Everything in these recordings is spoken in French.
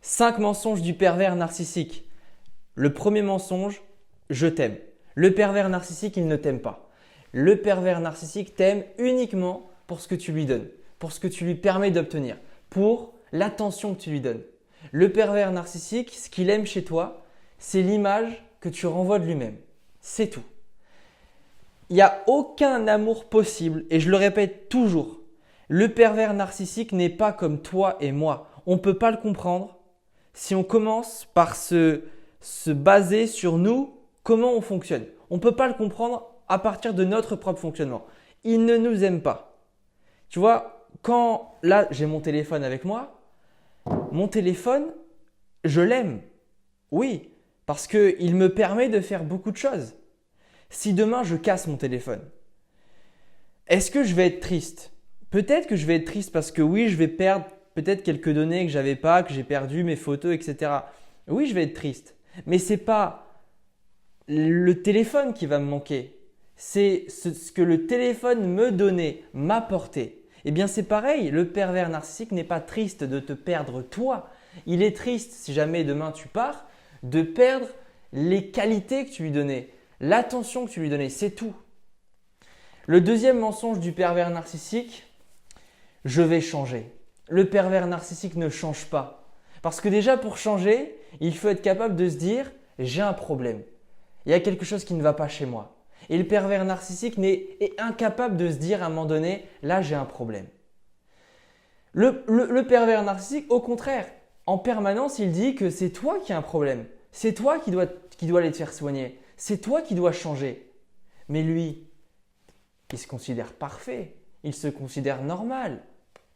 5 mensonges du pervers narcissique. Le premier mensonge, je t'aime. Le pervers narcissique, il ne t'aime pas. Le pervers narcissique t'aime uniquement pour ce que tu lui donnes, pour ce que tu lui permets d'obtenir, pour l'attention que tu lui donnes. Le pervers narcissique, ce qu'il aime chez toi, c'est l'image que tu renvoies de lui-même. C'est tout. Il n'y a aucun amour possible, et je le répète toujours, le pervers narcissique n'est pas comme toi et moi. On ne peut pas le comprendre si on commence par se baser sur nous, comment on fonctionne. On ne peut pas le comprendre à partir de notre propre fonctionnement. Il ne nous aime pas. Tu vois, quand là j'ai mon téléphone avec moi, mon téléphone, je l'aime. Oui, parce qu'il me permet de faire beaucoup de choses. Si demain je casse mon téléphone, est-ce que je vais être triste? Peut-être que je vais être triste parce que oui, je vais perdre peut-être quelques données que j'avais pas, que j'ai perdu, mes photos, etc. Oui, je vais être triste. Mais ce n'est pas le téléphone qui va me manquer. C'est ce que le téléphone me donnait, m'apportait. Eh bien, c'est pareil. Le pervers narcissique n'est pas triste de te perdre toi. Il est triste, si jamais demain tu pars, de perdre les qualités que tu lui donnais, l'attention que tu lui donnais. C'est tout. Le deuxième mensonge du pervers narcissique, je vais changer. Le pervers narcissique ne change pas. Parce que déjà, pour changer, il faut être capable de se dire « j'ai un problème. Il y a quelque chose qui ne va pas chez moi. » Et le pervers narcissique est incapable de se dire à un moment donné « là, j'ai un problème. » Le pervers narcissique, au contraire, en permanence, il dit que c'est toi qui as un problème. C'est toi qui dois aller te faire soigner. C'est toi qui dois changer. Mais lui, il se considère parfait. Il se considère normal.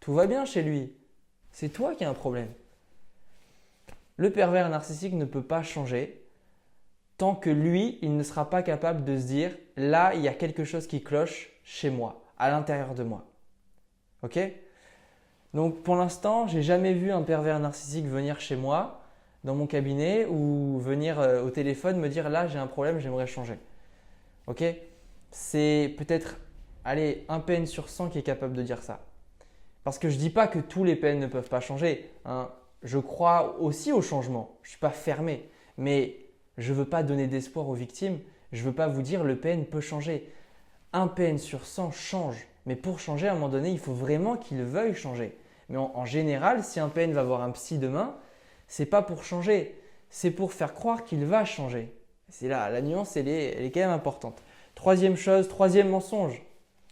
Tout va bien chez lui. C'est toi qui as un problème. Le pervers narcissique ne peut pas changer tant que lui, il ne sera pas capable de se dire « là, il y a quelque chose qui cloche chez moi, à l'intérieur de moi. » Ok? Donc pour l'instant, je n'ai jamais vu un pervers narcissique venir chez moi, dans mon cabinet, ou venir au téléphone me dire « là, j'ai un problème, j'aimerais changer. » Ok? C'est peut-être, allez, un PN sur 100 qui est capable de dire ça. Parce que je ne dis pas que tous les PN ne peuvent pas changer. Hein. Je crois aussi au changement. Je ne suis pas fermé. Mais je ne veux pas donner d'espoir aux victimes. Je ne veux pas vous dire le PN peut changer. Un PN sur 100 change. Mais pour changer, à un moment donné, il faut vraiment qu'il veuille changer. Mais en général, si un PN va voir un psy demain, ce n'est pas pour changer. C'est pour faire croire qu'il va changer. C'est là, la nuance, elle est quand même importante. Troisième chose, troisième mensonge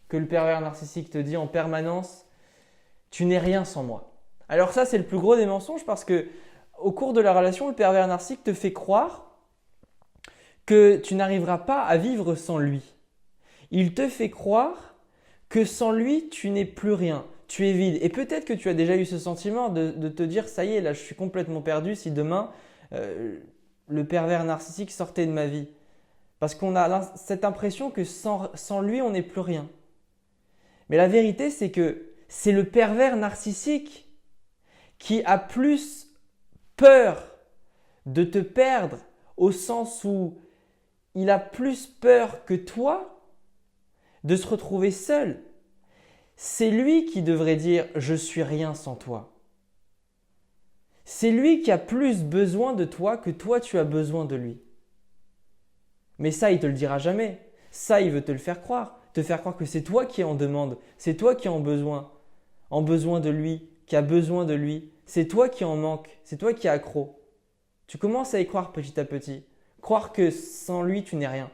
que le pervers narcissique te dit en permanence, tu n'es rien sans moi. Alors ça, c'est le plus gros des mensonges parce que au cours de la relation, le pervers narcissique te fait croire que tu n'arriveras pas à vivre sans lui. Il te fait croire que sans lui, tu n'es plus rien, tu es vide. Et peut-être que tu as déjà eu ce sentiment de te dire, ça y est, là, je suis complètement perdu si demain, le pervers narcissique sortait de ma vie. Parce qu'on a cette impression que sans lui, on n'est plus rien. Mais la vérité, c'est que c'est le pervers narcissique qui a plus peur de te perdre au sens où il a plus peur que toi de se retrouver seul. C'est lui qui devrait dire « je suis rien sans toi ». C'est lui qui a plus besoin de toi que toi tu as besoin de lui. Mais ça, il ne te le dira jamais. Ça, il veut te le faire croire. Te faire croire que c'est toi qui es en demande. C'est toi qui es en besoin de lui, qui a besoin de lui. C'est toi qui en manque. C'est toi qui es accro. Tu commences à y croire petit à petit. Croire que sans lui, tu n'es rien.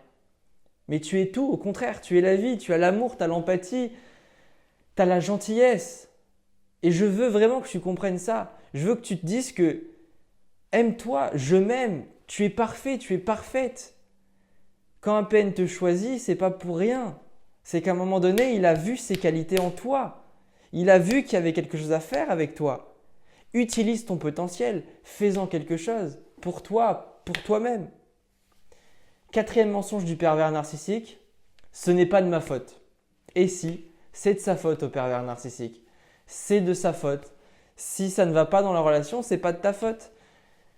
Mais tu es tout, au contraire. Tu es la vie, tu as l'amour, tu as l'empathie, tu as la gentillesse. Et je veux vraiment que tu comprennes ça. Je veux que tu te dises que aime-toi, je m'aime, tu es parfait, tu es parfaite. Quand un PN te choisit, c'est pas pour rien. C'est qu'à un moment donné, il a vu ses qualités en toi. Il a vu qu'il y avait quelque chose à faire avec toi. Utilise ton potentiel, fais-en quelque chose pour toi, pour toi-même. Quatrième mensonge du pervers narcissique, ce n'est pas de ma faute. Et si, c'est de sa faute au pervers narcissique. C'est de sa faute. Si ça ne va pas dans la relation, c'est pas de ta faute.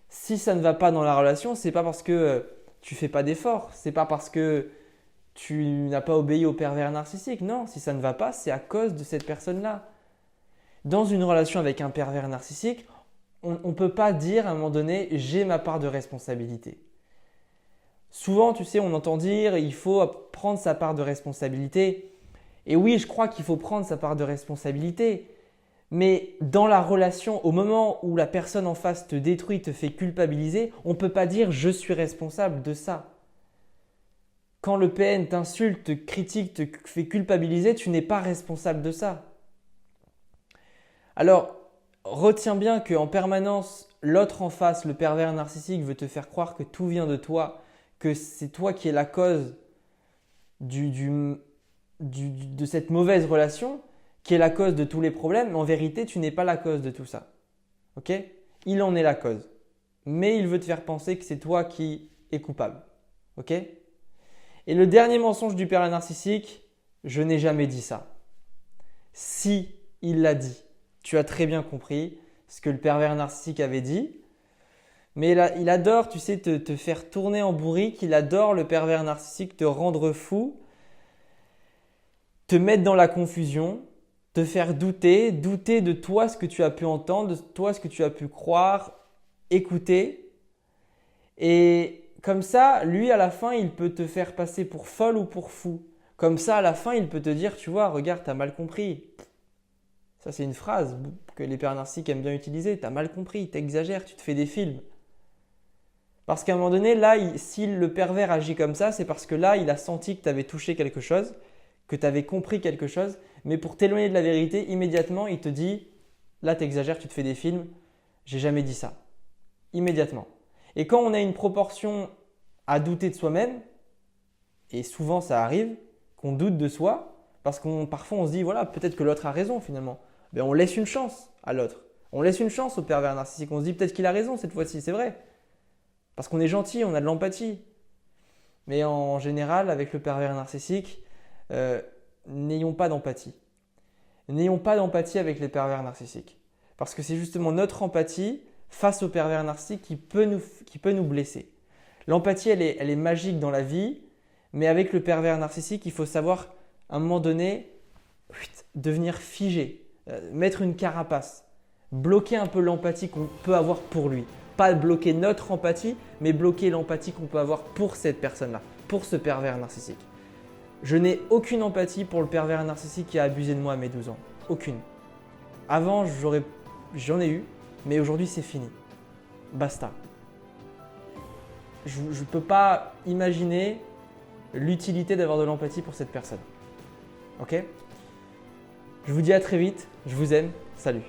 Si ça ne va pas dans la relation, c'est pas parce que tu fais pas d'efforts, c'est pas parce que tu n'as pas obéi au pervers narcissique. Non, si ça ne va pas, c'est à cause de cette personne-là. Dans une relation avec un pervers narcissique, on ne peut pas dire à un moment donné, j'ai ma part de responsabilité. Souvent, tu sais, on entend dire, il faut prendre sa part de responsabilité. Et oui, je crois qu'il faut prendre sa part de responsabilité. Mais dans la relation, au moment où la personne en face te détruit, te fait culpabiliser, on ne peut pas dire je suis responsable de ça. Quand le PN t'insulte, te critique, te fait culpabiliser, tu n'es pas responsable de ça. Alors, retiens bien qu'en permanence, l'autre en face, le pervers narcissique, veut te faire croire que tout vient de toi, que c'est toi qui es la cause de cette mauvaise relation, qui est la cause de tous les problèmes, mais en vérité, tu n'es pas la cause de tout ça. Ok? Il en est la cause. Mais il veut te faire penser que c'est toi qui es coupable. Ok? Et le dernier mensonge du pervers narcissique, je n'ai jamais dit ça. Si il l'a dit, tu as très bien compris ce que le pervers narcissique avait dit. Mais il adore, tu sais, te faire tourner en bourrique. Il adore, le pervers narcissique, te rendre fou, te mettre dans la confusion, te faire douter de toi, ce que tu as pu entendre, de toi, ce que tu as pu croire, écouter. Et comme ça, lui, à la fin, il peut te faire passer pour folle ou pour fou. Comme ça, à la fin, il peut te dire, tu vois, regarde, tu as mal compris. Ça, c'est une phrase que les pervers narcissiques aiment bien utiliser. Tu as mal compris, tu exagères, tu te fais des films. Parce qu'à un moment donné, là, si le pervers agit comme ça, c'est parce que là, il a senti que tu avais touché quelque chose, que tu avais compris quelque chose. Mais pour t'éloigner de la vérité, immédiatement, il te dit, là, tu exagères, tu te fais des films, j'ai jamais dit ça. Immédiatement. Et quand on a une proportion à douter de soi-même, et souvent ça arrive, qu'on doute de soi, parce qu'on parfois on se dit, voilà, peut-être que l'autre a raison finalement. Mais on laisse une chance à l'autre. On laisse une chance au pervers narcissique. On se dit peut-être qu'il a raison cette fois-ci, c'est vrai. Parce qu'on est gentil, on a de l'empathie. Mais en général, avec le pervers narcissique, n'ayons pas d'empathie. N'ayons pas d'empathie avec les pervers narcissiques. Parce que c'est justement notre empathie face au pervers narcissique qui peut nous blesser. L'empathie, elle est magique dans la vie, mais avec le pervers narcissique, il faut savoir à un moment donné devenir figé, mettre une carapace, bloquer un peu l'empathie qu'on peut avoir pour lui. Pas bloquer notre empathie, mais bloquer l'empathie qu'on peut avoir pour cette personne-là, pour ce pervers narcissique. Je n'ai aucune empathie pour le pervers narcissique qui a abusé de moi à mes 12 ans. Aucune. Avant, j'en ai eu, mais aujourd'hui, c'est fini. Basta. Je ne peux pas imaginer l'utilité d'avoir de l'empathie pour cette personne. Ok? Je vous dis à très vite. Je vous aime. Salut.